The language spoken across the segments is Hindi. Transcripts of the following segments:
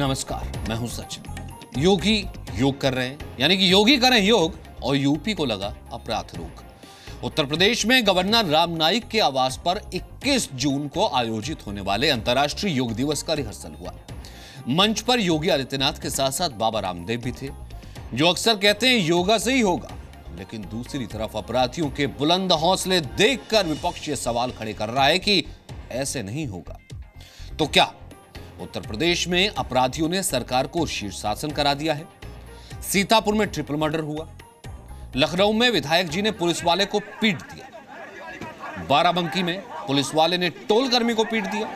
नमस्कार, मैं हूं सचिन। योगी योग कर रहे हैं, यानी कि योगी करें योग और यूपी को लगा अपराध रोक। उत्तर प्रदेश में गवर्नर राम नाईक के आवास पर 21 जून को आयोजित होने वाले अंतर्राष्ट्रीय योग दिवस का रिहर्सल हुआ। मंच पर योगी आदित्यनाथ के साथ साथ बाबा रामदेव भी थे, जो अक्सर कहते हैं योगा से ही होगा, लेकिन दूसरी तरफ अपराधियों के बुलंद हौसले देखकर विपक्ष ये सवाल खड़े कर रहा है कि ऐसे नहीं होगा। तो क्या उत्तर प्रदेश में अपराधियों ने सरकार को शीर्षासन करा दिया है? सीतापुर में ट्रिपल मर्डर हुआ, लखनऊ में विधायक जी ने पुलिस वाले को पीट दिया, बाराबंकी में पुलिस वाले ने टोलकर्मी को पीट दिया।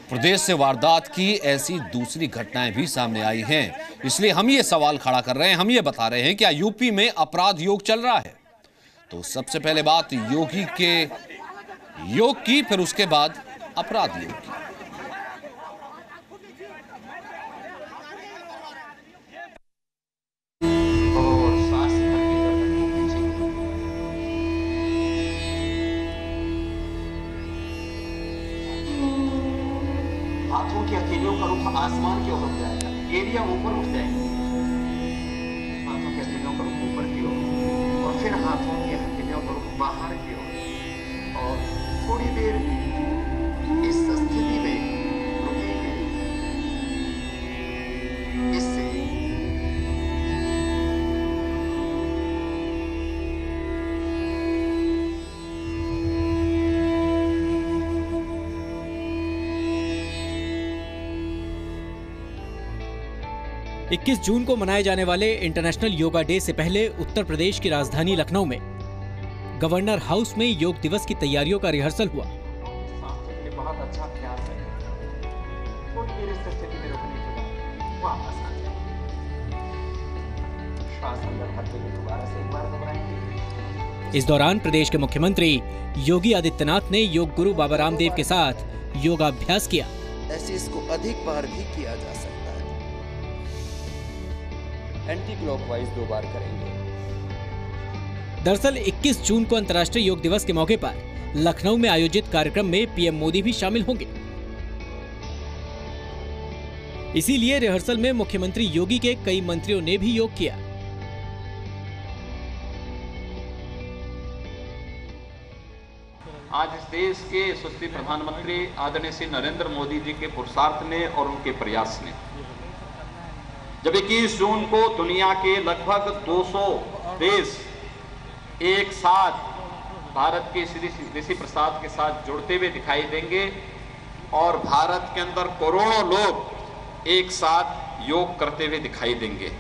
प्रदेश से वारदात की ऐसी दूसरी घटनाएं भी सामने आई हैं, इसलिए हम ये सवाल खड़ा कर रहे हैं, हम ये बता रहे हैं क्या यूपी में अपराध योग चल रहा है? तो सबसे पहले बात योगी के योग की, फिर उसके बाद अपराध योग की। हाथों की हथेलियों का रुख आसमान की ओर उठ जाएगा, एरिया ऊपर उठ जाएगी। हाथों की हथेलियों का रुख ऊपर की ओर और फिर हाथों की हथेलियों का रुख बाहर की ओर, और थोड़ी देर इस स्थिति में रुकेंगे। इससे इक्कीस जून को मनाए जाने वाले इंटरनेशनल योगा डे से पहले उत्तर प्रदेश की राजधानी लखनऊ में गवर्नर हाउस में योग दिवस की तैयारियों का रिहर्सल हुआ। बहुत अच्छा अभ्यास है, थोड़ी देर इस स्थिति में रुकने के बाद वापस आ जाएंगे। श्वास अंदर भरते हुए दोबारा से एक बार घबराएंगे। इस दौरान प्रदेश के मुख्यमंत्री योगी आदित्यनाथ ने योग गुरु बाबा रामदेव के साथ योगाभ्यास किया। ऐसे इसको अधिक बार भी किया जा सकता है। एंटी क्लॉकवाइज 2 बार करेंगे। दरअसल 21 जून को अंतर्राष्ट्रीय योग दिवस के मौके पर लखनऊ में आयोजित कार्यक्रम में पीएम मोदी भी शामिल होंगे। इसीलिए रिहर्सल में मुख्यमंत्री योगी के कई मंत्रियों ने भी योग किया। आज इस देश के यशस्वी प्रधानमंत्री आदरणीय श्री नरेंद्र मोदी जी के पुरुषार्थ ने और उनके प्रयास ने जब 21 जून को दुनिया के लगभग 200 देश एक साथ भारत के श्री ऋषि प्रसाद के साथ जुड़ते हुए दिखाई देंगे और भारत के अंदर करोड़ों लोग एक साथ योग करते हुए दिखाई देंगे।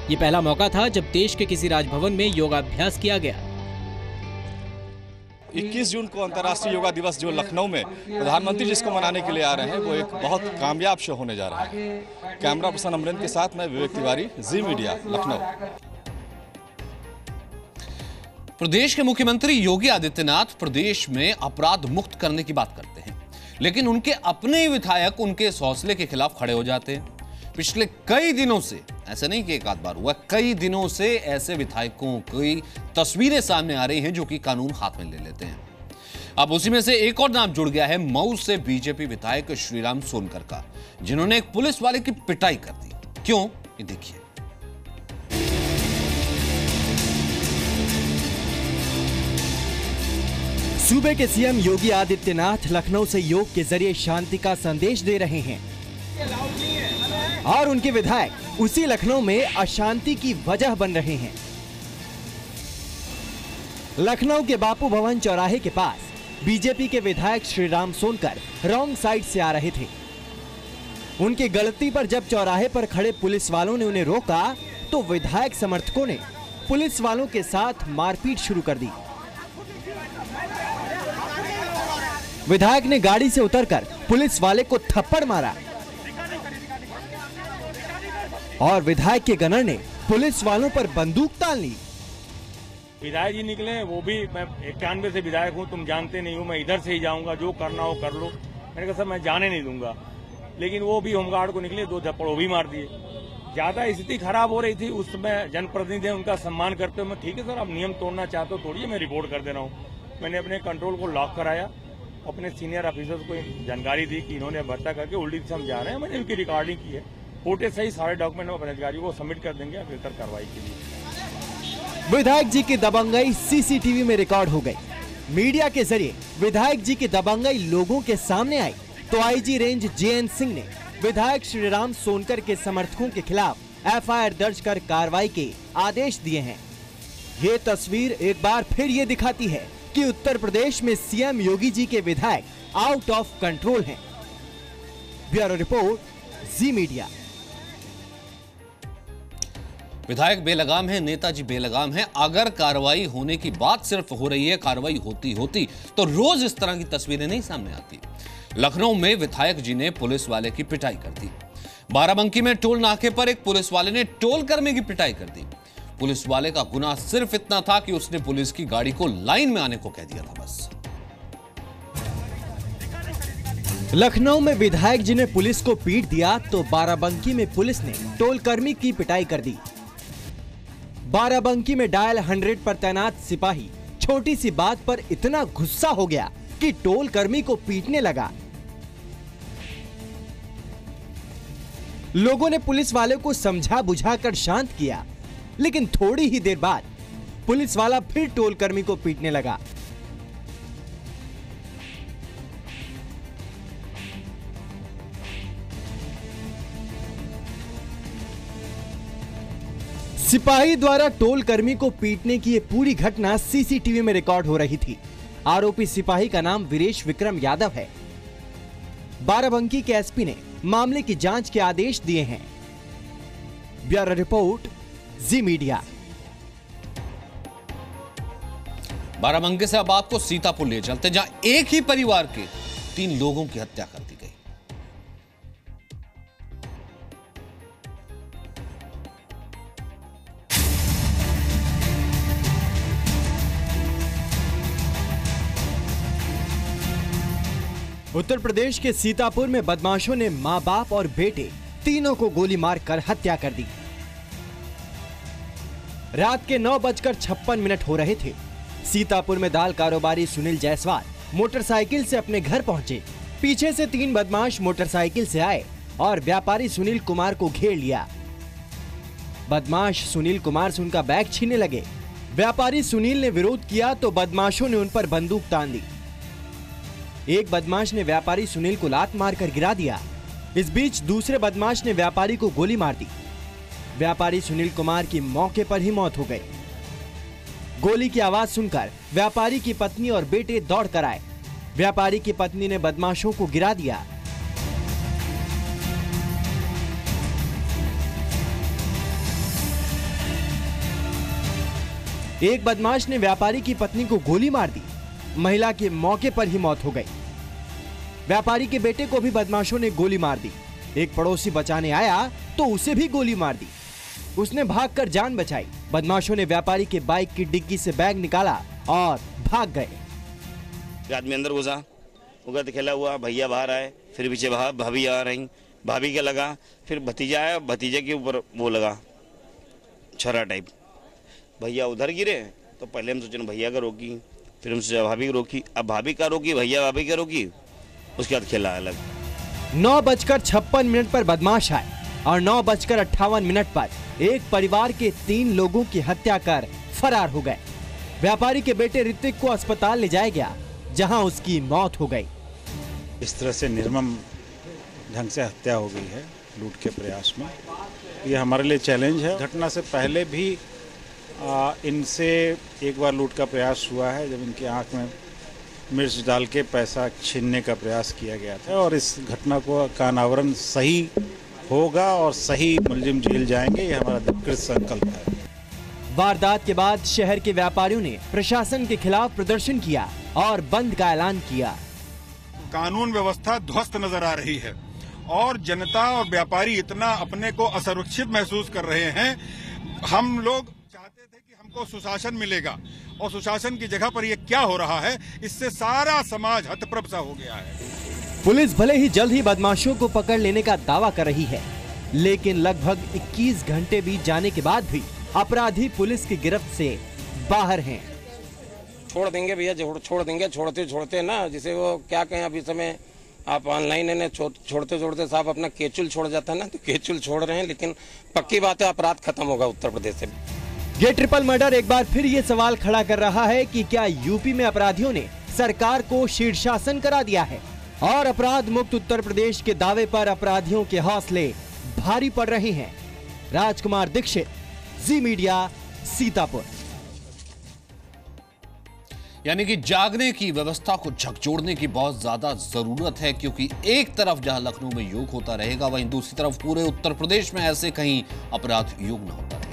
ये पहला मौका था जब देश के किसी राजभवन में योगाभ्यास किया गया। 21 जून को अंतर्राष्ट्रीय योगा दिवस जो लखनऊ में प्रधानमंत्री जिसको मनाने के लिए आ रहे हैं, वो एक बहुत कामयाब शो होने जा रहा है। कैमरा पर्सन अमरिंदर के साथ मैं विवेक तिवारी, जी मीडिया, लखनऊ। प्रदेश के मुख्यमंत्री योगी आदित्यनाथ प्रदेश में अपराध मुक्त करने की बात करते हैं, लेकिन उनके अपने विधायक उनके इस हौसले के खिलाफ खड़े हो जाते हैं। पिछले कई दिनों से, ऐसा नहीं कि एक आध बार हुआ, कई दिनों से ऐसे विधायकों की तस्वीरें सामने आ रही हैं जो कि कानून हाथ में ले लेते हैं। अब उसी में से एक और नाम जुड़ गया है मऊ से बीजेपी विधायक श्रीराम सोनकर का, जिन्होंने एक पुलिस वाले की पिटाई कर दी। क्यों, ये देखिए। सूबे के सीएम योगी आदित्यनाथ लखनऊ से योग के जरिए शांति का संदेश दे रहे हैं और उनके विधायक उसी लखनऊ में अशांति की वजह बन रहे हैं। लखनऊ के बापू भवन चौराहे के पास बीजेपी के विधायक श्रीराम सोनकर रॉन्ग साइड से आ रहे थे। उनकी गलती पर जब चौराहे पर खड़े पुलिस वालों ने उन्हें रोका तो विधायक समर्थकों ने पुलिस वालों के साथ मारपीट शुरू कर दी। विधायक ने गाड़ी से उतरकर पुलिस वाले को थप्पड़ मारा और विधायक के गनर ने पुलिस वालों पर बंदूक तान ली। विधायक जी निकले, वो भी मैं 91 से विधायक हूँ, तुम जानते नहीं हो, मैं इधर से ही जाऊंगा, जो करना हो कर लो। मैंने कहा सर मैं जाने नहीं दूंगा, लेकिन वो भी होमगार्ड को निकले, 2 थप्पड़ वो भी मार दिए। ज्यादा स्थिति खराब हो रही थी, उस समय जनप्रतिनिधि है उनका सम्मान करते हुए मैं ठीक है सर आप नियम तोड़ना चाहते हो तोड़िए, मैं रिपोर्ट कर दे रहा हूँ। मैंने अपने कंट्रोल को लॉक कराया अपने सीनियर ऑफिसर्स को जानकारी दी कि इन्होंने भर्ता करके उल्टी दिशा में जा रहे हैं। मैंने उनकी रिकॉर्डिंग की है, फोटो सही सारे डॉक्यूमेंट अपने अधिकारियों को सबमिट कर देंगे बेहतर कार्रवाई के लिए। विधायक जी की दबंगई सीसीटीवी में रिकॉर्ड हो गई। मीडिया के जरिए विधायक जी की दबंगई लोगों के सामने आई तो आईजी रेंज जेएन सिंह ने विधायक श्रीराम सोनकर के समर्थकों के खिलाफ एफआईआर दर्ज कर कार्रवाई के आदेश दिए हैं। ये तस्वीर एक बार फिर ये दिखाती है कि उत्तर प्रदेश में सीएम योगी जी के विधायक आउट ऑफ कंट्रोल हैं। ब्यूरो रिपोर्ट, जी मीडिया। विधायक बेलगाम है, नेताजी बेलगाम है। अगर कार्रवाई होने की बात सिर्फ हो रही है, कार्रवाई होती तो रोज इस तरह की तस्वीरें नहीं सामने आती। लखनऊ में विधायक जी ने पुलिस वाले की पिटाई कर दी। बाराबंकी में टोल नाके पर एक पुलिस वाले ने टोल कर्मी की पिटाई कर दी। पुलिस वाले का गुनाह सिर्फ इतना था कि उसने पुलिस की गाड़ी को लाइन में आने को कह दिया था, बस। लखनऊ में विधायक जी ने पुलिस को पीट दिया तो बाराबंकी में पुलिस ने टोल कर्मी की पिटाई कर दी। बाराबंकी में डायल 100 पर तैनात सिपाही छोटी सी बात पर इतना गुस्सा हो गया कि टोल कर्मी को पीटने लगा। लोगों ने पुलिस वाले को समझा बुझाकर शांत किया, लेकिन थोड़ी ही देर बाद पुलिस वाला फिर टोल कर्मी को पीटने लगा। सिपाही द्वारा टोल कर्मी को पीटने की यह पूरी घटना सीसीटीवी में रिकॉर्ड हो रही थी। आरोपी सिपाही का नाम वीरेश विक्रम यादव है। बाराबंकी के एसपी ने मामले की जांच के आदेश दिए हैं। ब्यूरो रिपोर्ट, जी मीडिया। बाराबंकी से अब आपको सीतापुर ले चलते, जहां एक ही परिवार के 3 लोगों की हत्या कर दी गई। उत्तर प्रदेश के सीतापुर में बदमाशों ने मां बाप और बेटे तीनों को गोली मारकर हत्या कर दी। रात के 9:56 हो रहे थे। सीतापुर में दाल कारोबारी सुनील जायसवाल मोटरसाइकिल से अपने घर पहुंचे। पीछे से 3 बदमाश मोटरसाइकिल से आए और व्यापारी सुनील कुमार को घेर लिया। बदमाश सुनील कुमार से उनका बैग छीनने लगे। व्यापारी सुनील ने विरोध किया तो बदमाशों ने उन पर बंदूक तान दी। एक बदमाश ने व्यापारी सुनील को लात मारकर गिरा दिया। इस बीच दूसरे बदमाश ने व्यापारी को गोली मार दी। व्यापारी सुनील कुमार की मौके पर ही मौत हो गई। गोली की आवाज सुनकर व्यापारी की पत्नी और बेटे दौड़ कर आए। व्यापारी की पत्नी ने बदमाशों को गिरा दिया। एक बदमाश ने व्यापारी की पत्नी को गोली मार दी। महिला की मौके पर ही मौत हो गई। व्यापारी के बेटे को भी बदमाशों ने गोली मार दी। एक पड़ोसी बचाने आया तो उसे भी गोली मार दी। उसने भागकर जान बचाई। बदमाशों ने व्यापारी के बाइक की डिग्गी से बैग निकाला और भाग गए। आदमी अंदर घुसा, उगत खेला हुआ, भैया बाहर आए, फिर पीछे भाभी आ रही, भाभी का लगा, फिर भतीजा आया, भतीजे के ऊपर वो लगा छरा टाइप। भैया उधर गिरे तो पहले हम सोचे भैया का रोकी, फिर हमसे भाभी को रोकी, अब भाभी का रोकी, भैया भाभी का रोकी, उसके बाद खेला अलग। 9:56 पर बदमाश आए और 9:58 पर एक परिवार के 3 लोगों की हत्या कर फरार हो गए। व्यापारी के बेटे ऋतिक को अस्पताल ले जाया गया, जहां उसकी मौत हो गई। इस तरह से निर्मम ढंग से हत्या हो गई है लूट के प्रयास में। ये हमारे लिए चैलेंज है। घटना से पहले भी इनसे एक बार लूट का प्रयास हुआ है, जब इनकी आंख में मिर्च डाल के पैसा छीनने का प्रयास किया गया था। और इस घटना का अनावरण सही होगा और सही मुलजिम जेल जाएंगे, ये हमारा दृढ़ संकल्प है। वारदात के बाद शहर के व्यापारियों ने प्रशासन के खिलाफ प्रदर्शन किया और बंद का ऐलान किया। कानून व्यवस्था ध्वस्त नजर आ रही है और जनता और व्यापारी इतना अपने को असुरक्षित महसूस कर रहे हैं। हम लोग चाहते थे कि हमको सुशासन मिलेगा और सुशासन की जगह पर ये क्या हो रहा है, इससे सारा समाज हतप्रभ सा हो गया है। पुलिस भले ही जल्द ही बदमाशों को पकड़ लेने का दावा कर रही है, लेकिन लगभग 21 घंटे बीत जाने के बाद भी अपराधी पुलिस की गिरफ्त से बाहर हैं। छोड़ देंगे भैया, छोड़ देंगे, छोड़ते ना, जिसे वो क्या कहें अभी समय आप ऑनलाइन है छोड़ते साहब अपना केचुल छोड़ जाता है ना, तो केचुल छोड़ रहे हैं, लेकिन पक्की बात है अपराध खत्म होगा उत्तर प्रदेश से। ये ट्रिपल मर्डर एक बार फिर ये सवाल खड़ा कर रहा है कि क्या यूपी में अपराधियों ने सरकार को शीर्षासन करा दिया है और अपराध मुक्त उत्तर प्रदेश के दावे पर अपराधियों के हौसले भारी पड़ रहे हैं। राजकुमार दीक्षित, जी मीडिया, सीतापुर। यानी कि जागने की व्यवस्था को झकझोरने की बहुत ज्यादा जरूरत है, क्योंकि एक तरफ जहां लखनऊ में योग होता रहेगा, वहीं दूसरी तरफ पूरे उत्तर प्रदेश में ऐसे कहीं अपराध योग न होता रहेगा।